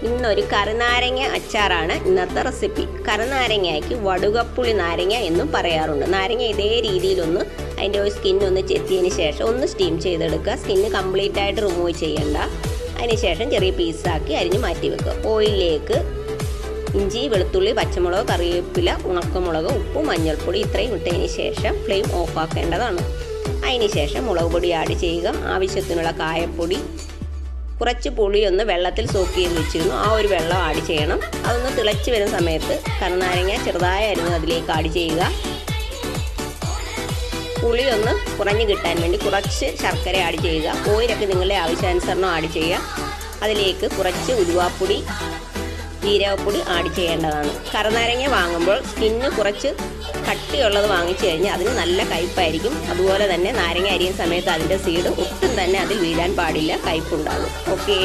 ഇന്നൊരു കറുനാരങ്ങ അച്ചാറാണ് ഇന്നത്തെ റെസിപ്പി. കറുനാരങ്ങയ്ക്ക് വടുകപ്പുളി നാരങ്ങ എന്നും പറയാറുണ്ട്. നാരങ്ങ ഇതേ രീതിയിലൊന്ന് അതിൻ്റെ ഒരു സ്കിന്നൊന്ന് ചെത്തിയതിന് ശേഷം ഒന്ന് സ്റ്റീം ചെയ്തെടുക്കുക. സ്കിന്ന് കംപ്ലീറ്റ് ആയിട്ട് റിമൂവ് ചെയ്യണ്ട. അതിന് ശേഷം ചെറിയ പീസാക്കി അരിഞ്ഞ് മാറ്റി വെക്കുക. ഓയിലിലേക്ക് ഇഞ്ചി, വെളുത്തുള്ളി, പച്ചമുളക്, കറിവേപ്പില, ഉണക്കമുളക്, ഉപ്പ്, മഞ്ഞൾപ്പൊടി ഇത്രയും ഇട്ടതിന് ശേഷം ഫ്ലെയിം ഓഫ് ആക്കേണ്ടതാണ്. അതിന് ശേഷം മുളക് പൊടി ആഡ് ചെയ്യുക. ആവശ്യത്തിനുള്ള കായപ്പൊടി, കുറച്ച് പുളിയൊന്ന് വെള്ളത്തിൽ സോക്ക് ചെയ്ത് വെച്ചിരുന്നു, ആ ഒരു വെള്ളം ആഡ് ചെയ്യണം. അതൊന്ന് തിളച്ച് വരുന്ന സമയത്ത് കറുനാരങ്ങ ചെറുതായി അരിഞ്ഞ് അതിലേക്ക് ആഡ് ചെയ്യുക. പുളി ഒന്ന് കുറഞ്ഞ് കിട്ടാൻ വേണ്ടി കുറച്ച് ശർക്കര ആഡ് ചെയ്യുക. ഓയിലൊക്കെ നിങ്ങളുടെ ആവശ്യാനുസരണം ആഡ് ചെയ്യുക. അതിലേക്ക് കുറച്ച് ഉലുവാപ്പൊടി, ജീരകപ്പൊടി ആഡ് ചെയ്യേണ്ടതാണ്. കറുനാരങ്ങ വാങ്ങുമ്പോൾ സ്കിന്ന് കുറച്ച് കട്ടിയുള്ളത് വാങ്ങിച്ചു കഴിഞ്ഞാൽ അതിന് നല്ല കയ്പ്പായിരിക്കും. അതുപോലെ തന്നെ നാരങ്ങ അരിയുന്ന സമയത്ത് അതിൻ്റെ സീഡ് ഒട്ടും തന്നെ അതിൽ വീഴാൻ പാടില്ല, കയ്പ്പുണ്ടാകും. ഓക്കേ.